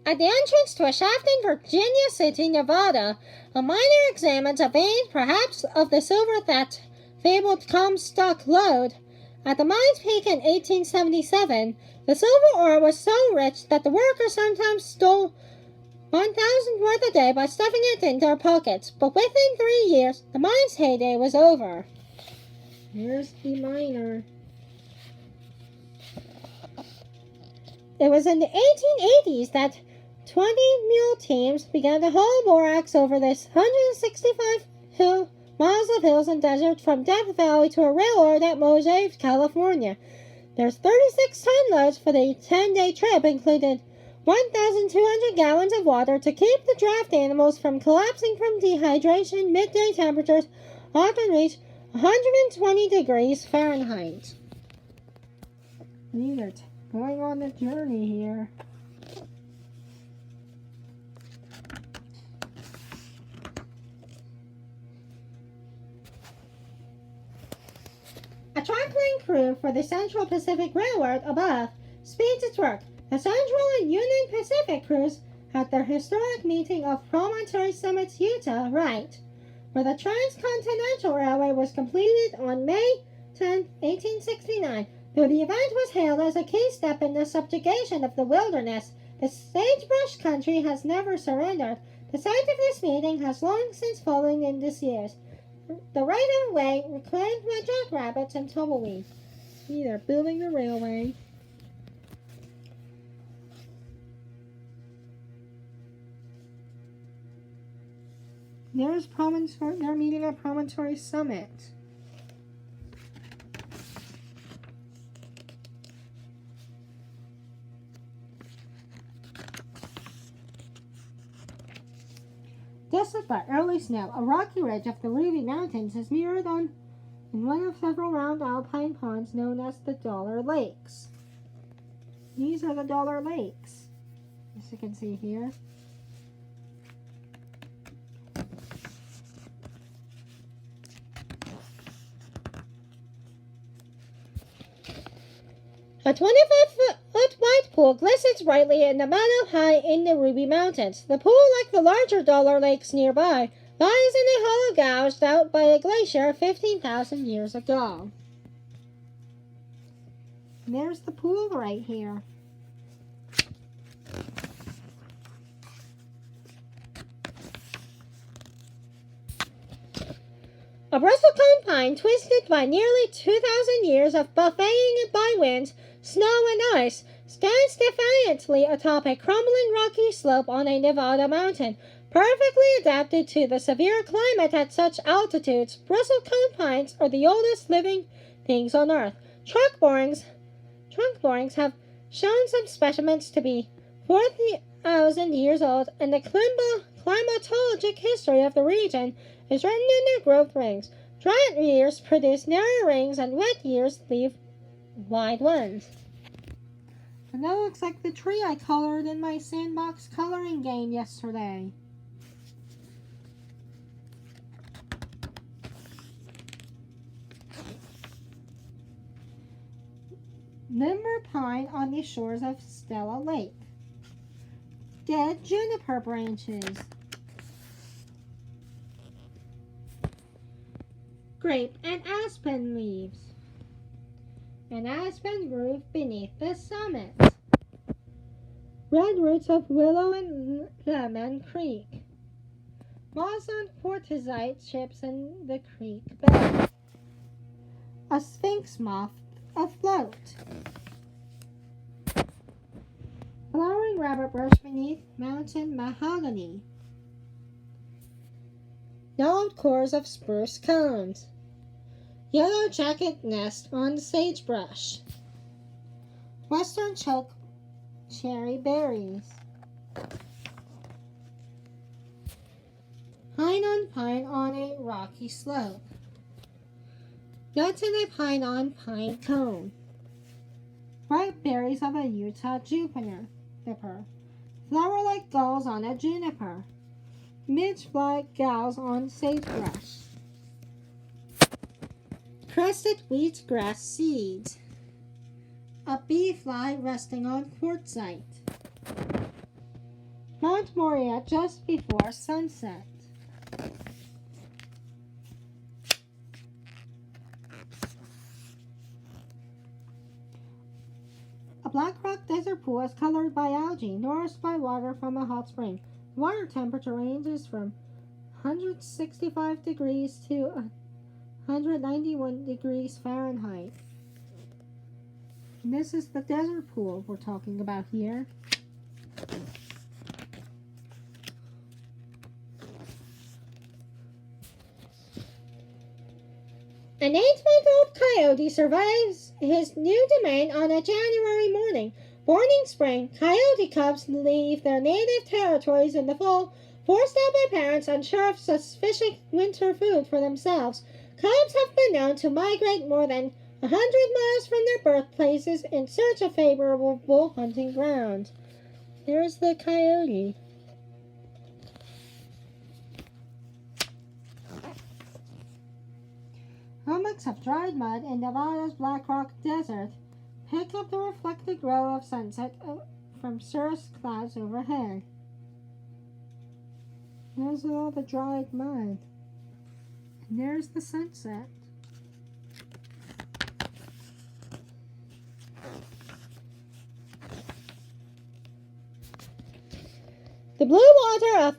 At the entrance to a shaft in Virginia City, Nevada, a miner examines a vein, perhaps of the silver that fabled Comstock lode. At the mine's peak in 1877, the silver ore was so rich that the workers sometimes stole 1,000 worth a day by stuffing it in their pockets. But within 3 years, the mine's heyday was over. Here's the miner. It was in the 1880s that 20 mule teams began to haul borax over this 165 miles of hills and desert from Death Valley to a railroad at Mojave, California. There's 36-ton loads for the 10-day trip, including 1,200 gallons of water to keep the draft animals from collapsing from dehydration. Midday temperatures often reach 120 degrees Fahrenheit. They're going on a journey here. A track-laying crew for the Central Pacific Railroad above speeds its work. The Central and Union Pacific crews had their historic meeting of Promontory Summit, Utah, right, where the Transcontinental Railway was completed on May 10, 1869. Though the event was hailed as a key step in the subjugation of the wilderness, the Sagebrush Country has never surrendered. The site of this meeting has long since fallen in disuse. The right-of-way reclaimed by jackrabbits and tumbleweeds. See, they're building the railway. There's Promontory. They're meeting at Promontory Summit. Desolate by early snow, a rocky ridge of the Ruby Mountains is mirrored on in one of several round alpine ponds known as the Dollar Lakes. These are the Dollar Lakes, as you can see here. A 25-foot wide pool glistens brightly in the meadow high in the Ruby Mountains. The pool, like the larger Dollar Lakes nearby, lies in a hollow gouged out by a glacier 15,000 years ago. And there's the pool right here. A bristlecone pine twisted by nearly 2,000 years of buffeting by winds, snow, and ice stands defiantly atop a crumbling rocky slope on a Nevada mountain. Perfectly adapted to the severe climate at such altitudes, bristlecone pines are the oldest living things on Earth. Trunk borings have shown some specimens to be 4,000 years old, and the climatologic history of the region is written in their growth rings. Dry years produce narrow rings, and wet years leave wide ones. And that looks like the tree I colored in my sandbox coloring game yesterday. Limber pine on the shores of Stella Lake. Dead juniper branches. Grape and aspen leaves. An aspen grove beneath the summit. Red roots of willow and lemon creek. Moss on quartzite chips in the creek bed. A sphinx moth afloat. Flowering rabbit brush beneath mountain mahogany. Yellowed cores of spruce cones. Yellow jacket nest on sagebrush. Western choke cherry berries. Pine on a rocky slope. Nuts in a pine on pine cone. Ripe berries of a Utah juniper. Flower like galls on a juniper. Midge-like galls on sagebrush. Crested wheatgrass seeds. A bee fly resting on quartzite. Mount Moria just before sunset. A black rock desert pool is colored by algae, nourished by water from a hot spring. Water temperature ranges from 165 degrees to 191 degrees Fahrenheit. And this is the desert pool we're talking about here. An 8-month-old coyote survives his new domain on a January morning. Born in spring, coyote cubs leave their native territories in the fall, forced out by parents unsure of sufficient winter food for themselves. Cubs have been known to migrate more than 100 miles from their birthplaces in search of favorable hunting ground. There's the coyote. Hummocks of dried mud in Nevada's Black Rock Desert pick up the reflected glow of sunset from cirrus clouds overhead. There's all the dried mud. And there's the sunset. The blue water of